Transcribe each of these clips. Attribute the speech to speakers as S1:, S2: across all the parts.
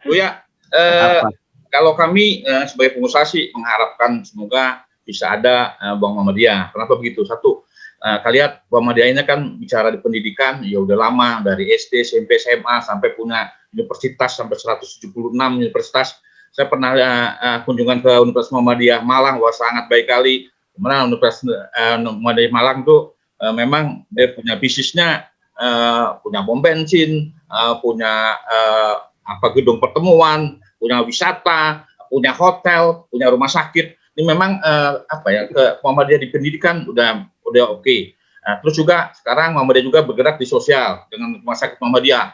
S1: Bu ya,
S2: Apa?
S1: kalau kami sebagai pengusaha sih mengharapkan semoga bisa ada Bank Muhammadiyah. Kenapa begitu? Satu, kalian Bank Muhammadiyah ini kan bicara di pendidikan, ya udah lama dari SD, SMP, SMA sampai punya universitas sampai 176 universitas. Saya pernah kunjungan ke Universitas Muhammadiyah Malang, wah sangat baik kali. Dimana Universitas Muhammadiyah Malang tuh memang dia punya bisnisnya, punya pom bensin, punya gedung pertemuan, punya wisata, punya hotel, punya rumah sakit. Ini memang ke Muhammadiyah di pendidikan udah oke. Terus juga sekarang Muhammadiyah juga bergerak di sosial dengan rumah sakit Muhammadiyah.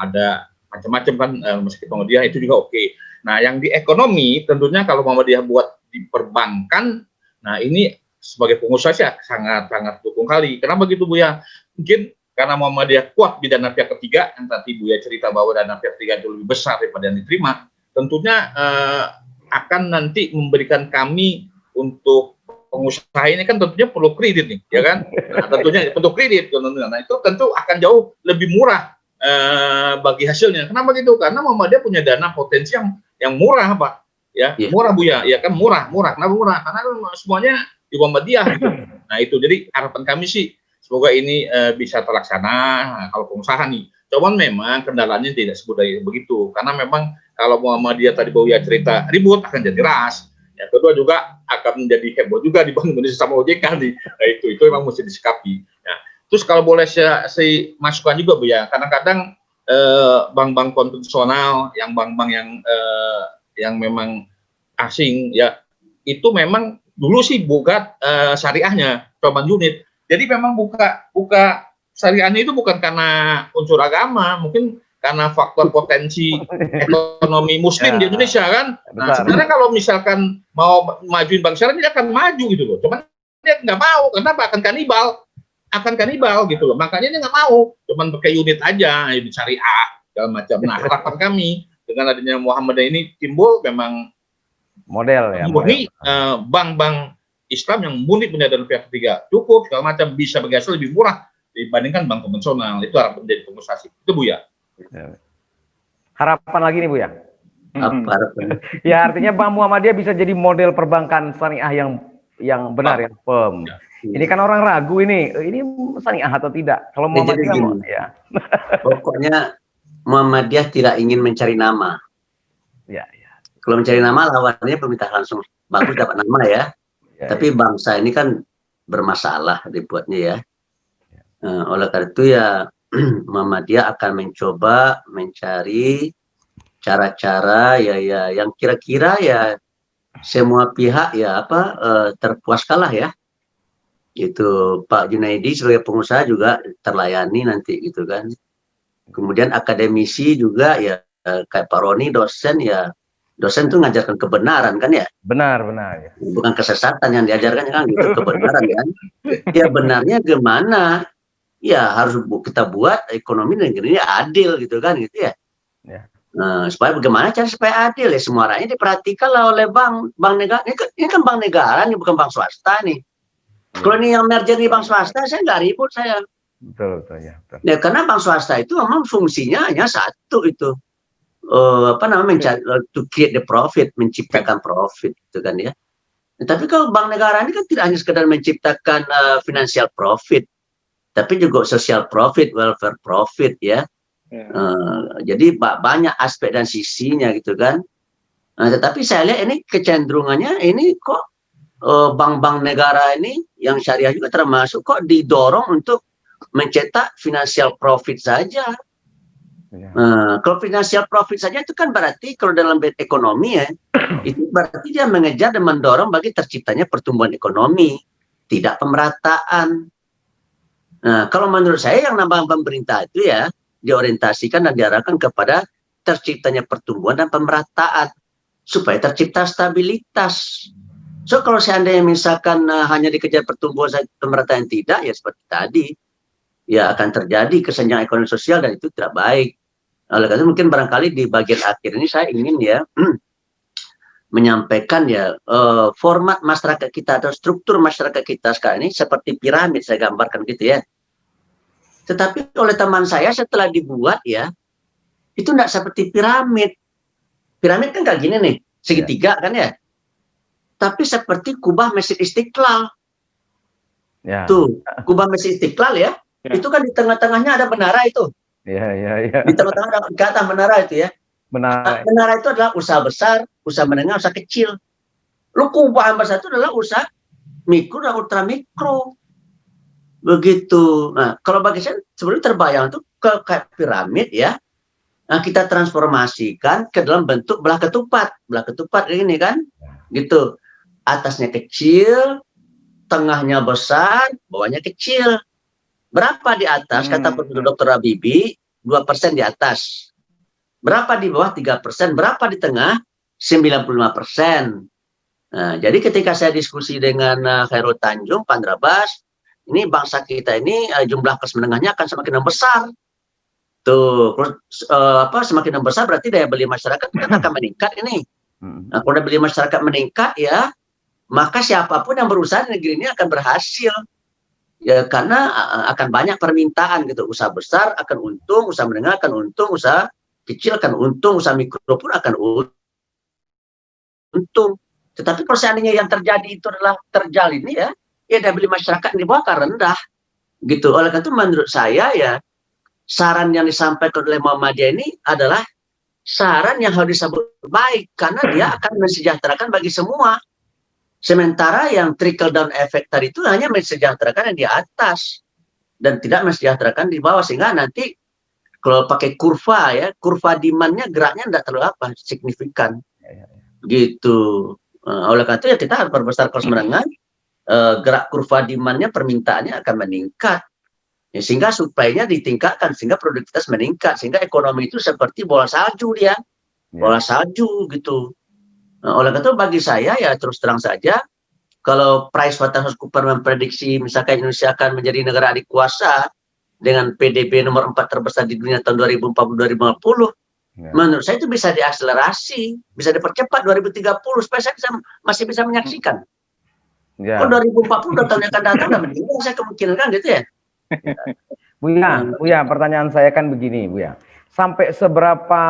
S1: Ada macam-macam kan rumah sakit Muhammadiyah itu juga oke. Nah, yang di ekonomi tentunya kalau Muhammadiyah buat di perbankan, nah ini sebagai pengusaha sih sangat dukung kali. Kenapa gitu Bu ya? Mungkin karena Muhammadiyah kuat di dana pihak ketiga, yang tadi Bu ya cerita bahwa dana pihak ketiga itu lebih besar daripada yang diterima, tentunya akan nanti memberikan kami untuk pengusaha ini kan tentunya perlu kredit nih, ya kan? Nah, tentunya untuk kredit, nah itu tentu akan jauh lebih murah bagi hasilnya. Kenapa gitu? Karena Muhammadiyah punya dana potensi yang murah, Pak. Ya, murah Bu ya. Ya kan murah. Kenapa murah? Karena semuanya di Muhammadiyah gitu. Nah, itu jadi harapan kami sih semoga ini bisa terlaksana kalau pengusaha nih. Cuman memang kendalanya tidak semudah begitu. Karena memang kalau Muhammadiyah tadi Bu ya cerita ribut akan jadi ras. Yang kedua juga akan menjadi heboh juga di Bank Indonesia sama OJK nih. Nah, itu memang mesti disikapi. Nah, terus kalau boleh saya masukkan juga Bu ya, kadang-kadang bank-bank konvensional, yang bank-bank yang memang asing ya, itu memang dulu sih buka syariahnya, coba unit. Jadi memang buka syariahnya itu bukan karena unsur agama, mungkin karena faktor potensi ekonomi muslim di Indonesia kan. Nah, sebenarnya kalau misalkan mau majuin bank syariah dia akan maju gitu loh. Cuman dia nggak mau, kenapa? Akan kanibal gitu loh. Makanya dia nggak mau, cuman pakai unit aja, unit syariah segala macam. Nah, harapan kami dengan adanya Muhammadiyah ini timbul memang
S2: model ya.
S1: Murni bank-bank Islam yang murni punya dana pihak ketiga cukup segala macam bisa berhasil lebih murah dibandingkan bank konvensional. Itu harapan dari pengusaha. Itu Bu ya.
S2: Harapan lagi nih Bu ya.
S3: Apa harapannya?
S2: Ya artinya Bank Muhammadiyah bisa jadi model perbankan syariah yang benar, yang firm. Ya. Ini kan orang ragu ini syariah atau tidak. Kalau Muhammadiyah ya.
S3: Pokoknya Muhammadiyah tidak ingin mencari nama. Ya. Kalau mencari nama lawannya pemerintah langsung bagus dapat nama ya. Tapi bangsa ini kan bermasalah dibuatnya ya. Oleh karena itu ya Muhammadiyah akan mencoba mencari cara-cara ya yang kira-kira ya semua pihak ya terpuaskanlah ya. Itu Pak Junaidi sebagai pengusaha juga terlayani nanti gitu kan. Kemudian akademisi juga ya kayak Pak Roni dosen tuh ngajarkan kebenaran kan ya.
S2: Benar ya.
S3: Bukan kesesatan yang diajarkan kan gitu, kebenaran kan. Ya benarnya gimana? Ya harus kita buat ekonomi negeri ini adil gitu kan gitu ya. Supaya bagaimana cara supaya adil ya, semua rakyat diperhatikan lah oleh bank negara. Ini kan bank negara nih, bukan bank swasta nih. Kalau ini yang merger di bank swasta saya nggak ribut saya.
S2: Betul ya. Betul.
S3: Ya karena bank swasta itu memang fungsinya hanya satu itu. To create the profit, menciptakan profit gitu kan ya. Tapi kalau bank negara ini kan tidak hanya sekedar menciptakan financial profit, tapi juga social profit, welfare profit ya. Jadi banyak aspek dan sisinya gitu kan. Tetapi saya lihat ini kecenderungannya ini kok bank-bank negara ini yang syariah juga termasuk kok didorong untuk mencetak financial profit saja. Kalau financial profit saja itu kan berarti kalau dalam ekonomi ya, itu berarti dia mengejar dan mendorong bagi terciptanya pertumbuhan ekonomi, tidak pemerataan. Nah, kalau menurut saya yang namanya pemerintah itu ya diorientasikan dan diarahkan kepada terciptanya pertumbuhan dan pemerataan supaya tercipta stabilitas. So kalau seandainya misalkan hanya dikejar pertumbuhan saja, pemerataan tidak ya seperti tadi, ya akan terjadi kesenjangan ekonomi sosial dan itu tidak baik. Oleh karena itu mungkin barangkali di bagian akhir ini saya ingin ya menyampaikan ya format masyarakat kita atau struktur masyarakat kita sekarang ini seperti piramid saya gambarkan gitu ya. Tetapi oleh teman saya setelah dibuat ya, itu enggak seperti piramid. Piramid kan kayak gini nih, segitiga kan ya. Tapi seperti kubah Masjid Istiqlal.
S2: Ya.
S3: Tuh, kubah Masjid Istiqlal ya. Itu kan di tengah-tengahnya ada menara itu.
S2: Iya.
S3: Di tengah-tengah ada ke atas menara itu ya.
S2: Benar.
S3: Menara itu adalah usaha besar, usaha menengah, usaha kecil. Lu kubah yang besar itu adalah usaha mikro dan ultra mikro. Begitu. Nah, kalau bagi saya sebenarnya terbayang tuh kayak piramid ya. Nah, kita transformasikan ke dalam bentuk belah ketupat. Belah ketupat ini kan. Gitu. Atasnya kecil, tengahnya besar, bawahnya kecil. Berapa di atas? Kata Dr. Habibie, 2% di atas. Berapa di bawah? 3%. Berapa di tengah? 95%. Nah, jadi ketika saya diskusi dengan Khairul Tanjung, Pak Andrabas, ini bangsa kita ini jumlah kelas menengahnya akan semakin besar. Tuh, semakin besar berarti daya beli masyarakat kan akan meningkat ini. Nah, kalau daya beli masyarakat meningkat ya, maka siapapun yang berusaha di negeri ini akan berhasil. Ya, karena akan banyak permintaan gitu. Usaha besar akan untung, usaha menengah akan untung, usaha kecil akan untung, usaha mikro pun akan untung. Tetapi kalau seandainya yang terjadi itu adalah terjalin ya daya beli masyarakat di bawah akan rendah. Gitu. Oleh karena itu menurut saya ya, saran yang disampaikan oleh Muhammadiyah ini adalah saran yang harus disebut baik karena dia akan mensejahterakan bagi semua. Sementara yang trickle down effect tadi itu hanya mensejahterakan yang di atas dan tidak mensejahterakan di bawah, sehingga nanti kalau pakai kurva ya, kurva demand-nya geraknya tidak terlalu signifikan. Gitu. Oleh karena itu ya kita harus perbesar kelas menengah, gerak kurva demand-nya, permintaannya akan meningkat. Ya, sehingga supply-nya ditingkatkan, sehingga produktivitas meningkat, sehingga ekonomi itu seperti bola salju dia. Bola salju gitu. Nah, oleh karena itu bagi saya ya terus terang saja, kalau PricewaterhouseCoopers memprediksi misalkan Indonesia akan menjadi negara adikuasa dengan PDB nomor 4 terbesar di dunia tahun 2040-2050, menurut saya itu bisa diakselerasi, bisa dipercepat 2030 supaya saya masih bisa menyaksikan. Kalau 2040 tahun yang akan datang udah meninggal saya kemungkinan kan gitu ya.
S2: Buya, pertanyaan saya kan begini, Buya. Sampai seberapa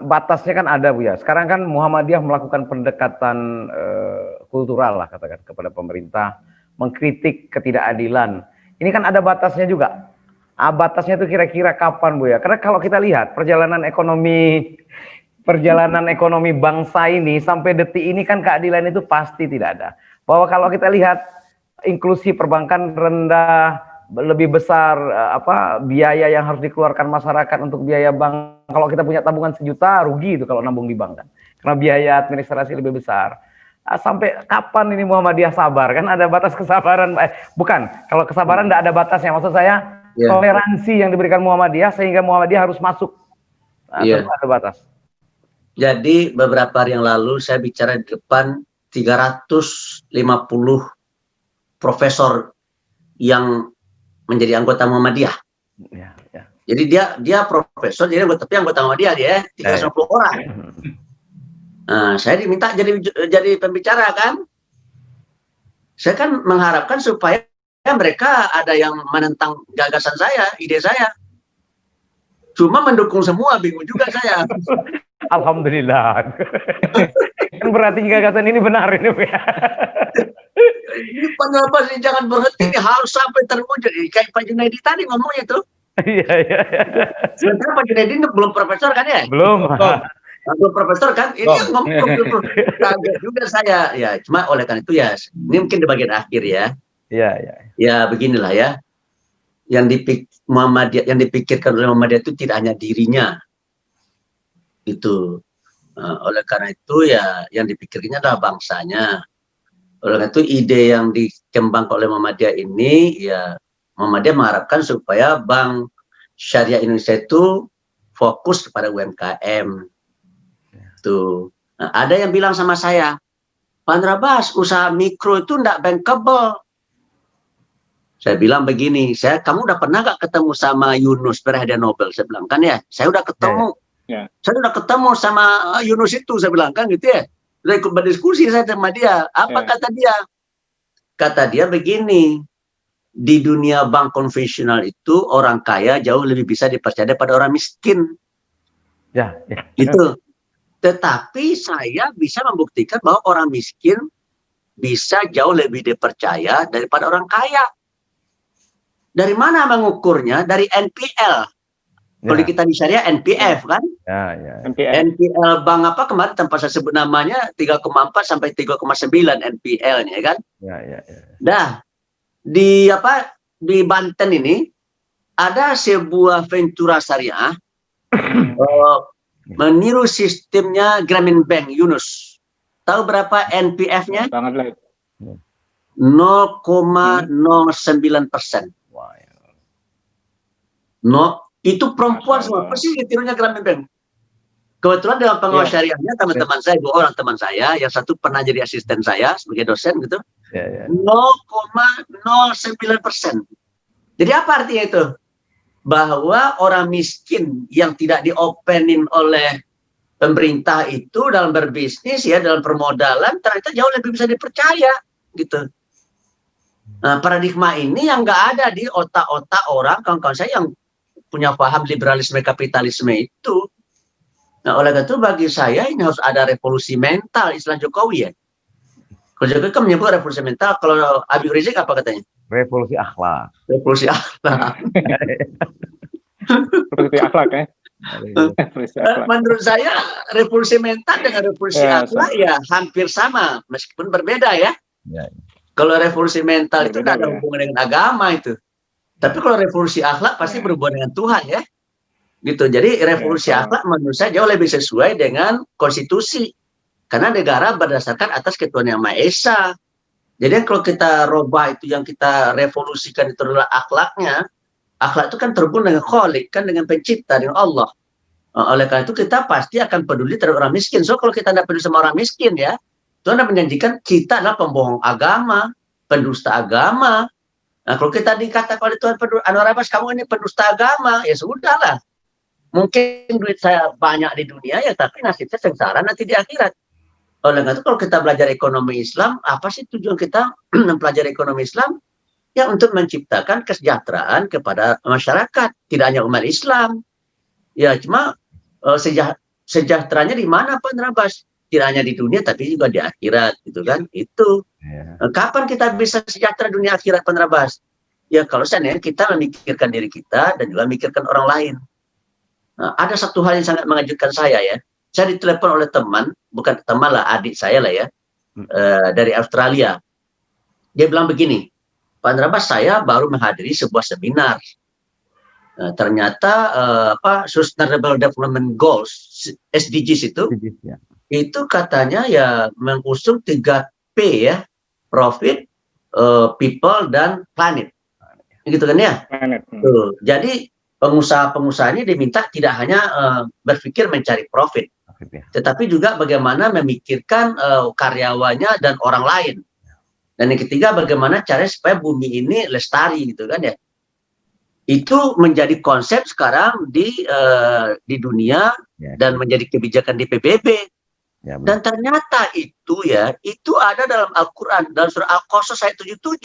S2: batasnya kan ada, Buya. Sekarang kan Muhammadiyah melakukan pendekatan kultural lah katakan kepada pemerintah, mengkritik ketidakadilan. Ini kan ada batasnya juga. Batasnya itu kira-kira kapan, Buya? Karena kalau kita lihat perjalanan ekonomi bangsa ini sampai detik ini kan keadilan itu pasti tidak ada. Bahwa kalau kita lihat inklusi perbankan rendah, lebih besar biaya yang harus dikeluarkan masyarakat untuk biaya bank. Kalau kita punya tabungan 1 juta rugi itu kalau nabung di bank kan, karena biaya administrasi lebih besar. Sampai kapan ini Muhammadiyah sabar? Kan ada batas kesabaran. Bukan, kalau kesabaran tidak ada batasnya. Maksud saya toleransi yang diberikan Muhammadiyah sehingga Muhammadiyah harus masuk. Tentu ada batas.
S3: Jadi beberapa hari yang lalu saya bicara di depan 350 profesor yang menjadi anggota Muhammadiyah. Jadi dia profesor, jadi tapi anggota Muhammadiyah dia 350 orang. Nah, saya diminta jadi pembicara kan. Saya kan mengharapkan supaya mereka ada yang menentang gagasan saya, ide saya. Cuma mendukung semua, bingung juga saya.
S2: Alhamdulillah. Berarti gagasan ini benar ini, ya.
S3: Ini pendapat sih jangan berhenti, ini harus sampai terwujud. Kayak Pak Junaidi tadi ngomongnya tuh.
S2: Iya.
S3: Sementara Pak Junaidi belum profesor kan ya?
S2: Belum
S3: profesor kan? Ini ngomong kaget juga saya. Ya, cuma oleh karena itu ya, ini mungkin di bagian akhir ya.
S2: Iya.
S3: Ya beginilah ya. Yang dipikirkan oleh Muhammadiyah itu tidak hanya dirinya. Itu. Oleh karena itu ya yang dipikirkannya adalah bangsanya. Oleh karena itu ide yang dikembangkan oleh Muhammadiyah ini ya Muhammadiyah mengharapkan supaya Bank Syariah Indonesia itu fokus kepada UMKM. Tuh. Nah, ada yang bilang sama saya, Pak Andrabas, usaha mikro itu tidak bankable. Saya bilang begini, kamu udah pernah gak ketemu sama Yunus Perhadiah Nobel? Saya bilang kan ya, saya udah ketemu. Saya udah ketemu sama Yunus itu, saya bilang kan gitu ya. Sudah ikut berdiskusi saya sama dia. Apa kata dia? Kata dia begini, di dunia bank konvensional itu orang kaya jauh lebih bisa dipercaya daripada orang miskin.
S2: Ya, ya.
S3: Gitu. Tetapi saya bisa membuktikan bahwa orang miskin bisa jauh lebih dipercaya daripada orang kaya. Dari mana mengukurnya? Dari NPL. Kalau
S2: Ya,
S3: kita di syariah NPF kan?
S2: ya, ya.
S4: MPF.
S3: NPL bank apa kemarin tanpa saya sebut namanya 3,4 sampai 3,9 NPL-nya kan?
S2: Ya, ya, ya.
S3: Dah di Banten ini ada sebuah ventura syariah meniru sistemnya Grameen Bank Yunus. Tahu berapa NPF-nya?
S4: Banget lah.
S3: 0,09%.
S2: Wah, ya.
S3: No, itu perempuan
S4: Masya
S3: semua.
S4: Allah.
S3: Persis ditirunya Grameen Bank. Kebetulan dalam pengawas
S4: Iya.
S3: syariahnya teman-teman saya, 2 orang teman saya, yang satu pernah jadi asisten saya sebagai dosen gitu,
S2: Ya, ya.
S3: 0,09%. Jadi apa artinya itu? Bahwa orang miskin yang tidak diopenin oleh pemerintah itu dalam berbisnis ya, dalam permodalan ternyata jauh lebih bisa dipercaya gitu. Nah, paradigma ini yang nggak ada di otak-otak orang kawan-kawan saya yang punya paham liberalisme kapitalisme itu. Nah, oleh karena itu bagi saya ini harus ada revolusi mental istilah Jokowi ya. Kalau Jokowi kan menyebut revolusi mental, kalau Habib Rizik apa katanya?
S2: Revolusi akhlak.
S3: Revolusi akhlak.
S4: Seperti akhlak ya. Seperti akhlak.
S3: Menurut saya revolusi mental dengan revolusi
S4: Ya,
S3: akhlak ya hampir sama meskipun berbeda ya.
S2: Ya.
S3: Kalau revolusi mental itu
S4: Berbeda,
S3: nggak ada
S4: ya.
S3: hubungan dengan agama itu. Tapi kalau revolusi akhlak pasti
S4: Ya.
S3: berhubungan dengan Tuhan ya. Gitu. Jadi revolusi
S4: Ya,
S3: akhlak menurut saya jauh lebih sesuai dengan konstitusi. Karena negara berdasarkan atas ketuhanan yang Maha Esa. Jadi kalau kita robah itu yang kita revolusikan itu adalah akhlaknya. Akhlak itu kan terhubung dengan Khalik, kan dengan pencipta, dengan Allah. Oleh karena itu kita pasti akan peduli terhadap orang miskin. So kalau kita tidak peduli sama orang miskin ya, Tuhan menjanjikan kita adalah pembohong agama, pendusta agama. Nah kalau kita dikatakan oleh Tuhan, Anwar Abbas kamu ini pendusta agama, ya sudahlah. Mungkin duit saya banyak di dunia ya, tapi nasib saya sengsara nanti di akhirat. Oleh karena itu kalau kita belajar ekonomi Islam, apa sih tujuan kita mempelajari ekonomi Islam? Ya untuk menciptakan kesejahteraan kepada masyarakat, tidak hanya umat Islam. Ya cuma sejahteranya di mana Pak Nabas? Tidak hanya di dunia tapi juga di akhirat, gitu kan? Itu.
S2: Ya.
S3: Kapan kita bisa sejahtera dunia akhirat Pak Nabas? Ya kalau seandainya kita memikirkan diri kita dan juga memikirkan orang lain. Nah, ada satu hal yang sangat mengejutkan saya ya. Saya ditelepon oleh teman, bukan teman lah, adik saya lah ya, dari Australia. Dia bilang begini, Pak Nabas saya baru menghadiri sebuah seminar. Ternyata Sustainable Development Goals SDGs
S2: Ya.
S3: itu katanya ya mengusung 3P ya, profit, people dan planet, gitu kan ya.
S4: Planet.
S3: Tuh. Jadi pengusaha-pengusaha ini diminta tidak hanya berpikir mencari profit, tetapi juga bagaimana memikirkan karyawannya dan orang lain. Dan yang ketiga bagaimana caranya supaya bumi ini lestari, gitu kan ya. Itu menjadi konsep sekarang di dunia
S2: Ya.
S3: dan menjadi kebijakan di PBB.
S2: Ya,
S3: Dan ternyata itu ya, itu ada dalam Al-Quran, dalam surah Al-Qasas ayat 77.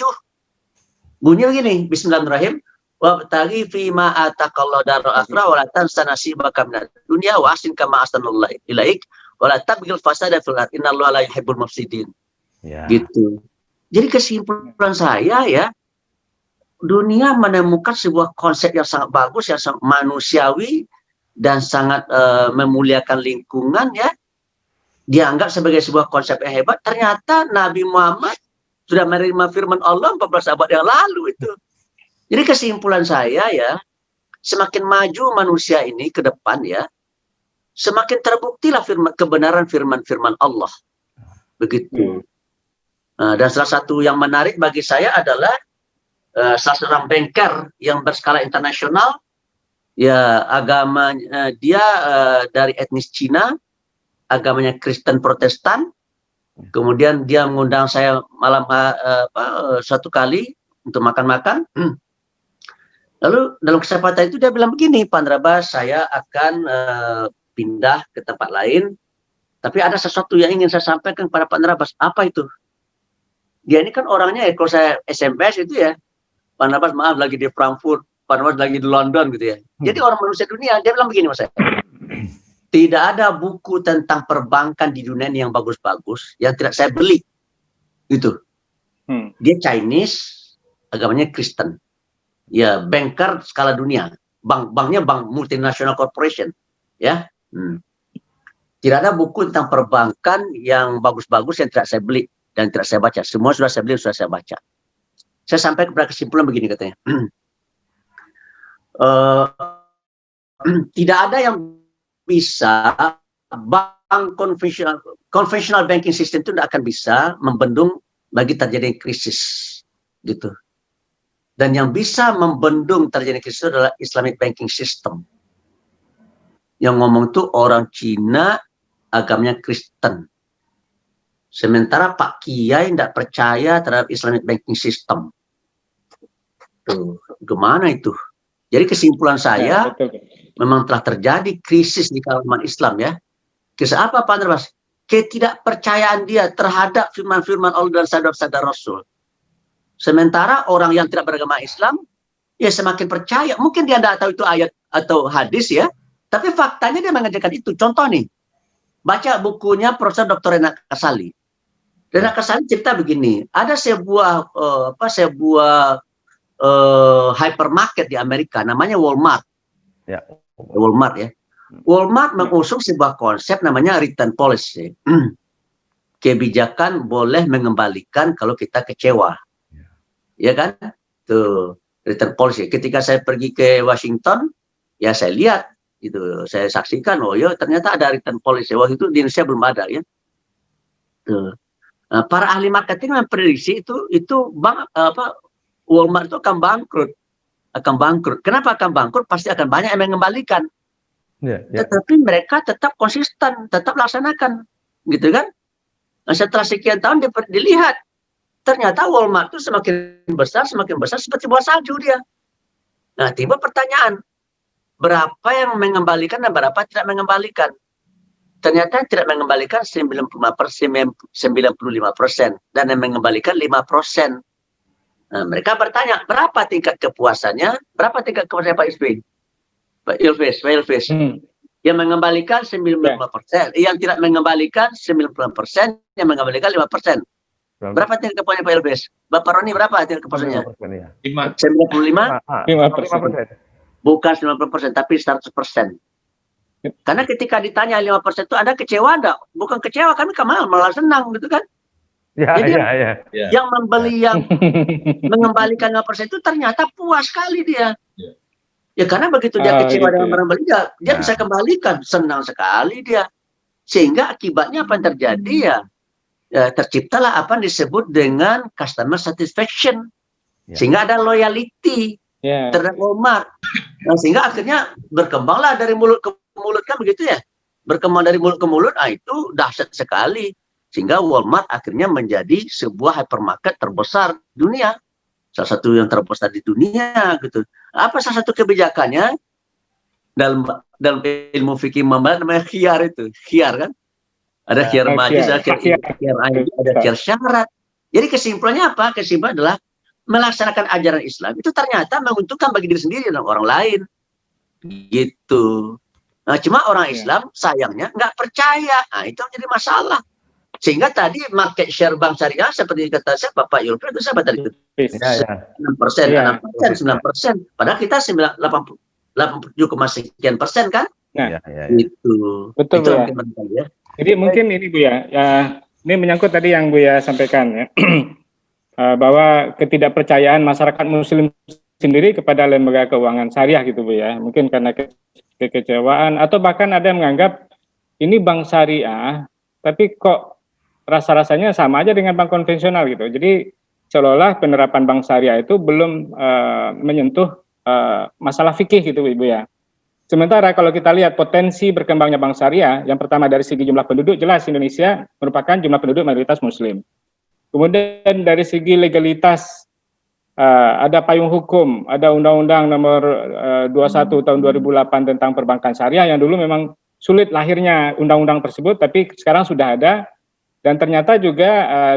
S3: Bunyinya begini, Bismillahirrahmanirrahim. Wabtaghi fima atakallahu daral akhirah wa la tansa nasibaka minad dunya wa ahsin kama ahsanallahu ilaik wa la tabghil fasada fil ardh innallaha la yuhibbul mufsidin.
S2: Ya.
S3: Gitu. Jadi kesimpulan saya ya, dunia menemukan sebuah konsep yang sangat bagus, yang sangat manusiawi dan sangat memuliakan lingkungan ya. Dianggap sebagai sebuah konsep yang hebat. Ternyata Nabi Muhammad sudah menerima firman Allah 14 abad yang lalu itu. Jadi kesimpulan saya ya, semakin maju manusia ini ke depan ya, semakin terbuktilah kebenaran firman-firman Allah. Begitu. Dan salah satu yang menarik bagi saya adalah salah seorang banker yang berskala internasional, ya agamanya dia dari etnis Cina, agamanya Kristen Protestan. Kemudian dia mengundang saya malam satu kali untuk makan-makan. Lalu dalam kesempatan itu dia bilang begini, Pak Nabas, saya akan pindah ke tempat lain, tapi ada sesuatu yang ingin saya sampaikan kepada Pak Nabas. Apa itu? Dia ini kan orangnya, kalau saya SMS itu ya, Pak Nabas maaf lagi di Frankfurt, Pak Nabas lagi di London gitu ya. Jadi orang manusia dunia, dia bilang begini mas saya. Tidak ada buku tentang perbankan di dunia ini yang bagus-bagus yang tidak saya beli. Gitu. Dia Chinese, agamanya Kristen. Ya, banker skala dunia. Banknya bank multinational corporation. Ya. Tidak ada buku tentang perbankan yang bagus-bagus yang tidak saya beli dan tidak saya baca. Semua sudah saya beli, sudah saya baca. Saya sampai kepada kesimpulan begini katanya. Tidak ada yang bisa bank conventional banking system itu tidak akan bisa membendung bagi terjadi krisis gitu. Dan yang bisa membendung terjadi krisis adalah Islamic banking system. Yang ngomong itu orang Cina, agamanya Kristen. Sementara Pak Kiai tidak percaya terhadap Islamic banking system. Tuh, gimana itu? Jadi kesimpulan saya, memang telah terjadi krisis di kalangan Islam ya. Krisis apa Pak Andreas? Ketidakpercayaan dia terhadap firman-firman Allah dan sabda-sabda Rasul. Sementara orang yang tidak beragama Islam, ya semakin percaya. Mungkin dia tidak tahu itu ayat atau hadis ya, tapi faktanya dia mengajarkan itu. Contoh nih, baca bukunya Profesor Dr. Rena Kasali. Rena Kasali cerita begini, ada sebuah hypermarket di Amerika, namanya Walmart. Ya. Walmart ya. Walmart mengusung sebuah konsep namanya return policy. Kebijakan boleh mengembalikan kalau kita kecewa. Ya kan? Tuh, return policy. Ketika saya pergi ke Washington, ya saya lihat itu, saya saksikan, oh ya ternyata ada return policy. Waktu itu di Indonesia belum ada ya. Tuh. Nah, para ahli marketing memprediksi itu Walmart itu akan bangkrut. Kenapa akan bangkrut? Pasti akan banyak yang mengembalikan. Tetapi mereka tetap konsisten, tetap laksanakan, gitu kan? Nah, setelah sekian tahun dilihat, ternyata Walmart itu semakin besar seperti buah salju dia. Nah, tiba pertanyaan, berapa yang mengembalikan dan berapa tidak mengembalikan? Ternyata tidak mengembalikan 95% dan yang mengembalikan 5%. Nah, mereka bertanya, berapa tingkat kepuasannya? Berapa tingkat kepuasannya Pak Isbi? Pak Ilves. Yang mengembalikan 95%, yang tidak mengembalikan 90%, yang mengembalikan 5%. Berapa tingkat kepuasannya Pak Ilves? Bapak Roni berapa tingkat kepuasannya? 95? 5%. Bukan 90%, tapi 100%. Karena ketika ditanya 5% itu Anda kecewa enggak? Bukan kecewa, kami malah senang gitu kan. Jadi yang membeli yang mengembalikan 5% itu ternyata puas sekali dia. Ya karena begitu dia kecewa dengan barang beli, dia bisa kembalikan, senang sekali dia. Sehingga akibatnya apa yang terjadi ya terciptalah apa yang disebut dengan customer satisfaction. Sehingga ada loyalty terhadap Walmart. Nah, sehingga akhirnya berkembanglah dari mulut ke mulut kan begitu ya. Berkembang dari mulut ke mulut, itu dahsyat sekali. Sehingga Walmart akhirnya menjadi sebuah hypermarket terbesar di dunia. Salah satu yang terbesar di dunia gitu. Apa salah satu kebijakannya? Dalam ilmu fikih namanya khiyar itu. Khiyar kan? Ada khiyar majlis, ada khiyar ain, ada khiyar syarat. Jadi kesimpulannya apa? Kesimpulannya adalah melaksanakan ajaran Islam itu ternyata menguntungkan bagi diri sendiri dan orang lain. Gitu. Nah, cuma orang Islam sayangnya nggak percaya. Nah, itu menjadi masalah. Sehingga tadi market share bank syariah seperti kata saya Bapak Yulfred itu siapa tadi? 6%. Padahal kita 87,sekian% kan? Itu.
S4: Betul
S3: itu
S4: ya. Jadi mungkin ini Bu ya, ini menyangkut tadi yang Bu ya sampaikan ya. Bahwa ketidakpercayaan masyarakat Muslim sendiri kepada lembaga keuangan syariah gitu Bu ya. Mungkin karena kekecewaan atau bahkan ada yang menganggap ini bank syariah, tapi kok rasa-rasanya sama aja dengan bank konvensional gitu. Jadi seolah-olah penerapan bank syariah itu belum menyentuh masalah fikih gitu Ibu ya. Sementara kalau kita lihat potensi berkembangnya bank syariah, yang pertama dari segi jumlah penduduk, jelas Indonesia merupakan jumlah penduduk mayoritas Muslim. Kemudian dari segi legalitas, ada payung hukum, ada Undang-Undang Nomor 21 Tahun 2008 tentang perbankan syariah yang dulu memang sulit lahirnya undang-undang tersebut, tapi sekarang sudah ada dan ternyata juga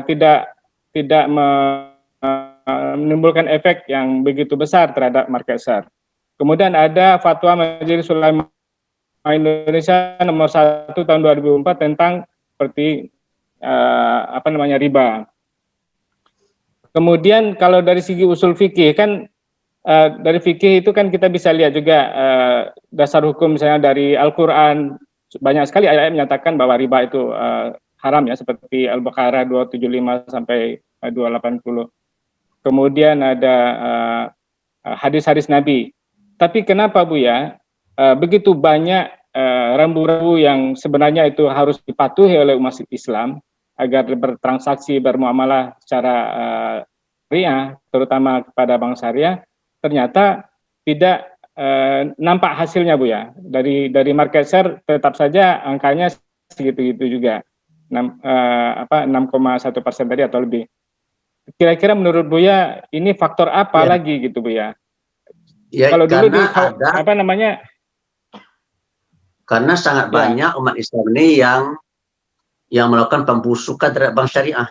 S4: tidak menimbulkan efek yang begitu besar terhadap market share. Kemudian ada fatwa Majelis Ulama Indonesia nomor 1 tahun 2004 tentang seperti riba. Kemudian kalau dari segi usul fikih kan, dari fikih itu kan kita bisa lihat juga dasar hukum misalnya dari Al-Quran, banyak sekali ayat-ayat menyatakan bahwa riba itu haram ya, seperti Al-Baqarah 275 sampai 280. Kemudian ada hadis-hadis Nabi. Tapi kenapa Buya begitu banyak rambu-rambu yang sebenarnya itu harus dipatuhi oleh umat Islam agar bertransaksi, bermuamalah secara syariah, terutama kepada bank syariah, ternyata tidak nampak hasilnya Buya. Dari market share tetap saja angkanya segitu-gitu juga, 6,1% tadi atau lebih. Kira-kira menurut Buya ini faktor apa lagi gitu Buya?
S3: Ya,
S4: Kalau dulu
S3: karena sangat banyak umat Islam ini yang melakukan pembusukan terhadap bank syariah.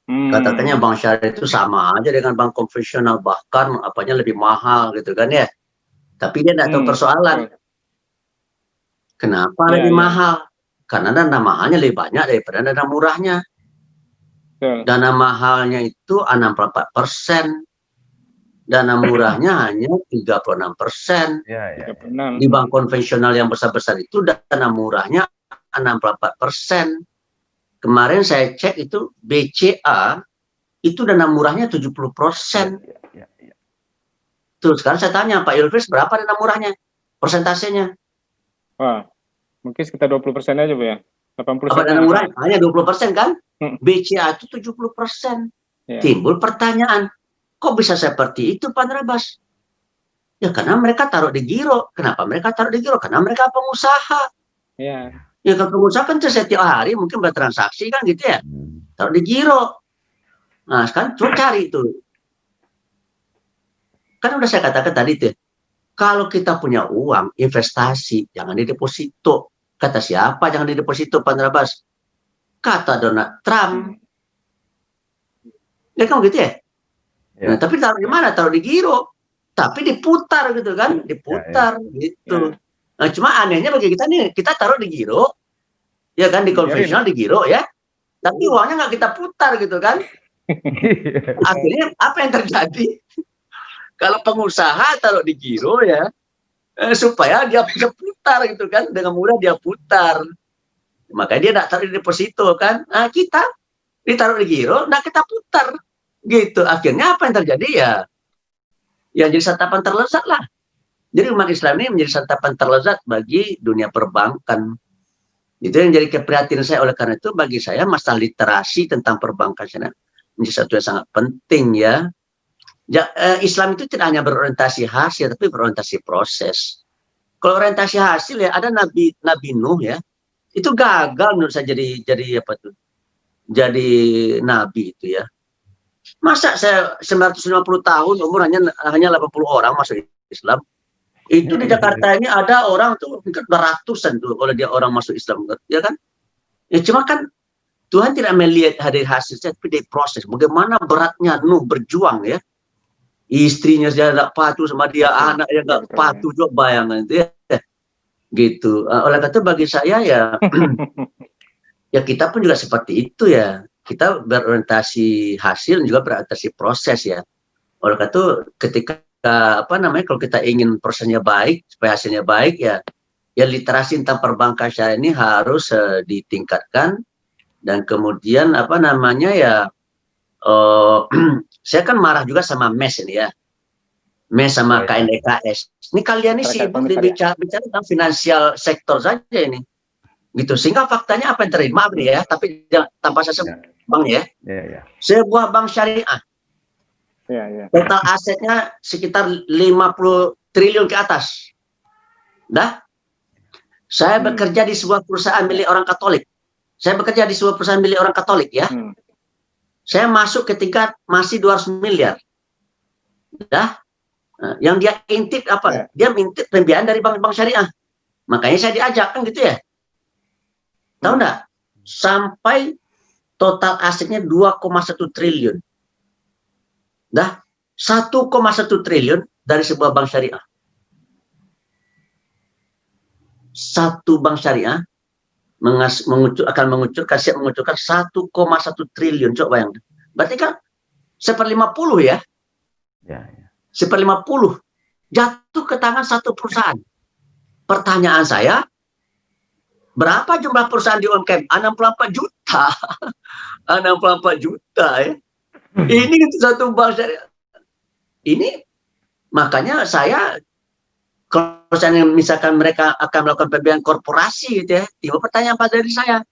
S3: Katakannya bank syariah itu sama aja dengan bank konvensional, bahkan apanya lebih mahal gitu kan ya. Tapi dia tidak tahu persoalan. Kenapa lebih mahal? Karena dana mahalnya lebih banyak daripada dana murahnya. Dana mahalnya itu 64%. Dana murahnya hanya 36%. Di bank konvensional yang besar-besar itu dana murahnya 64%. Kemarin saya cek itu BCA itu dana murahnya 70%. Terus sekarang saya tanya Pak Yulfis berapa dana murahnya? Persentasenya?
S4: Wah, mungkin sekitar 20% aja Bu ya. 80%.
S3: Apa dana murah? Hanya 20% kan? BCA itu 70%. Timbul pertanyaan, kok bisa seperti itu Pak Narbas? Ya karena mereka taruh di giro. Kenapa mereka taruh di giro? Karena mereka pengusaha. Ya kalau pengusaha kan setiap hari mungkin bertransaksi kan gitu ya. Taruh di giro. Nah sekarang coba cari itu. Kan udah saya katakan tadi tuh. Kalau kita punya uang, investasi, jangan di deposito. Kata siapa jangan di deposito Pak Narbas? Kata Donald Trump. Ya kan gitu ya? Nah, tapi taruh di mana? Taruh di giro. Tapi diputar gitu kan, diputar gitu. Nah, cuma anehnya bagi kita nih, kita taruh di giro, ya kan di konvensional di giro ya. Tapi uangnya nggak kita putar gitu kan. Akhirnya apa yang terjadi? Kalau pengusaha taruh di giro ya, supaya dia bisa putar gitu kan, dengan mudah dia putar. Makanya dia nggak taruh di deposito kan. Nah, kita ditaruh di giro, nah kita putar. Gitu, akhirnya apa yang terjadi ya jadi santapan terlezat lah. Jadi umat Islam ini menjadi santapan terlezat bagi dunia perbankan. Itu yang jadi keprihatinan saya. Oleh karena itu bagi saya masalah literasi tentang perbankan menjadi satu yang sangat penting ya. Islam itu tidak hanya berorientasi hasil tapi berorientasi proses. Kalau orientasi hasil ya ada Nabi Nuh ya, itu gagal menurut saya jadi apa tuh, jadi nabi itu ya. Masa saya 950 tahun umur hanya 80 orang masuk Islam. Itu di Jakarta ini ada orang tuh mungkin beratusan tuh kalau dia orang masuk Islam, ya kan? Ya cuma kan Tuhan tidak melihat dari hasilnya tapi dari proses. Bagaimana beratnya Nuh berjuang ya. Istrinya saja tidak patuh sama dia, anaknya nggak patuh juga, bayangan itu ya. Gitu. Oleh karena itu bagi saya ya ya kita pun juga seperti itu ya. Kita berorientasi hasil juga berorientasi proses ya. Oleh karena itu ketika kalau kita ingin prosesnya baik supaya hasilnya baik ya literasi tentang perbankan syariah ini harus ditingkatkan. Dan kemudian saya kan marah juga sama MES ini ya. MES sama KNEKS. Ini kalian ini sibuk bicara tentang finansial sektor saja ini. Gitu. Sehingga faktanya apa yang terjadi? Maaf nih ya, tapi tanpa saya bang ya. Sebuah bank syariah. Total asetnya sekitar 50 triliun ke atas. Saya bekerja di sebuah perusahaan milik orang Katolik. Ya. Saya masuk ketika masih 200 miliar. Yang dia intip apa? Dia mintip pembiayaan dari bank syariah. Makanya saya diajak kan gitu ya. Tahu enggak? Sampai total asetnya 2,1 triliun. 1,1 triliun dari sebuah bank syariah. satu bank syariah akan mengucurkan 1,1 triliun. Coba bayangkan. Berarti kan 1/50 ya.
S2: Ya.
S3: 1/50 jatuh ke tangan satu perusahaan. Pertanyaan saya, berapa jumlah perusahaan di UMKM? 64 juta. 64 juta ya. Ini satu bank syariah. Ini makanya saya, kalau misalkan mereka akan melakukan pembiayaan korporasi gitu ya, tiba pertanyaan pada diri saya,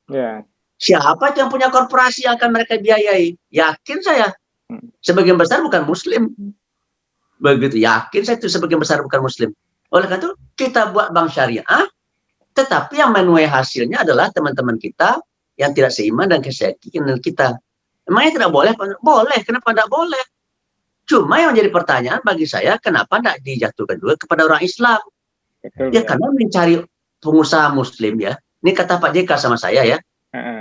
S3: siapa yang punya korporasi yang akan mereka biayai? Yakin saya, sebagian besar bukan Muslim. Begitu, yakin saya itu sebagian besar bukan Muslim. Oleh karena itu, kita buat bank syariah, tetapi yang menuai hasilnya adalah teman-teman kita yang tidak seiman dan keyakinan kita. Emangnya tidak boleh? Boleh, kenapa tidak boleh? Cuma yang menjadi pertanyaan bagi saya, kenapa tidak dijatuhkan juga kepada orang Islam?
S4: Betul,
S3: ya karena mencari pengusaha Muslim ya. Ini kata Pak JK sama saya ya,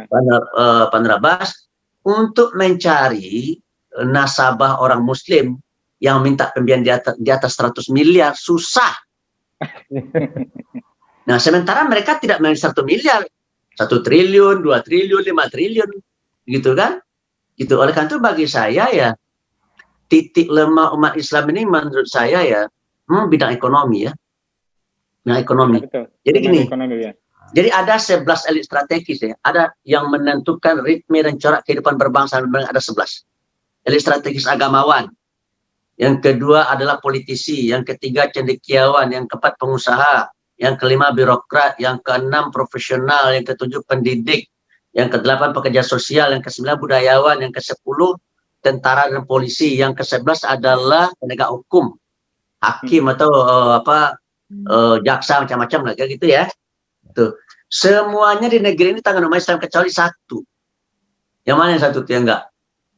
S3: Pak Nurabas, untuk mencari nasabah orang Muslim yang minta pembiayaan di atas 100 miliar susah. Nah, sementara mereka tidak main 1 miliar, 1 triliun, 2 triliun, 5 triliun, gitu kan? Gitu. Oleh karena itu bagi saya ya, titik lemah umat Islam ini menurut saya ya, bidang ekonomi ya. Bidang ekonomi.
S4: Betul.
S3: Jadi gini,
S4: ekonomi, ya.
S3: Jadi ada 11 elit strategis ya. Ada yang menentukan ritme dan corak kehidupan berbangsa, ada 11. Elit strategis agamawan. Yang kedua adalah politisi, yang ketiga cendekiawan, yang keempat pengusaha, yang kelima birokrat, yang keenam profesional, yang ketujuh pendidik, yang kedelapan pekerja sosial, yang kesembilan budayawan, yang ke-10 tentara dan polisi, yang ke-11 adalah penegak hukum, hakim atau jaksa macam-macam lah gitu ya. Tuh. Semuanya di negeri ini tangan umat Islam kecuali satu. Yang mana yang satu tuh yang enggak?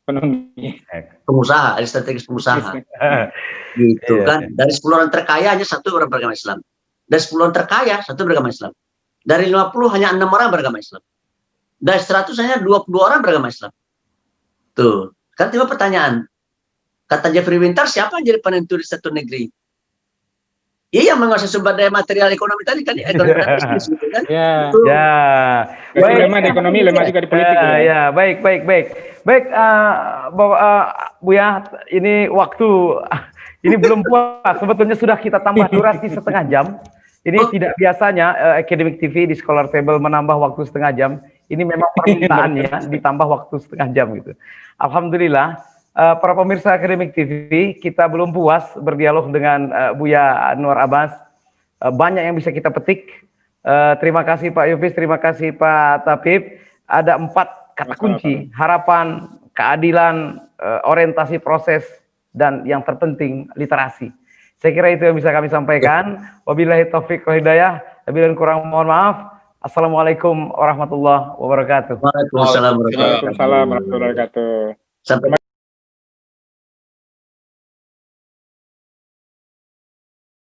S4: Ekonomi.
S3: Pengusaha, ada strategis pengusaha. Gitu kan. Dari 10 orang terkaya hanya 1 orang beragama Islam. Dari 10 orang terkaya 1 beragama Islam. Dari 50 hanya 6 orang beragama Islam. Dari 100 hanya 22 orang beragama Islam. Tuh. Kan tiba pertanyaan. Kata Jeffrey Winter, siapa yang jadi penentu di satu negeri? Iya, yang menguasai sumber daya material ekonomi tadi kan, ekonomi dan bisnis gitu kan.
S4: Ya.
S2: Ya.
S4: Baik, lemah di ekonomi, lemah juga di politik.
S2: Ya, baik. Baik, Buya, ini waktu ini belum puas. Sebetulnya sudah kita tambah durasi setengah jam. Ini tidak biasanya Academic TV di Scholar Table menambah waktu setengah jam. Ini memang permintaannya ditambah waktu setengah jam gitu. Alhamdulillah, para pemirsa Academic TV, kita belum puas berdialog dengan Buya Anwar Abbas. Banyak yang bisa kita petik. Terima kasih Pak Yufis, terima kasih Pak Tabib. Ada 4 kata kunci: harapan, keadilan, orientasi proses, dan yang terpenting literasi. Saya kira itu yang bisa kami sampaikan. Wabillahi taufiq wal hidayah. Wabillahi kurang mohon maaf. Assalamualaikum warahmatullahi wabarakatuh.
S3: Waalaikumsalam warahmatullahi wabarakatuh.
S4: Waalaikumsalam warahmatullahi wabarakatuh.
S3: Sampai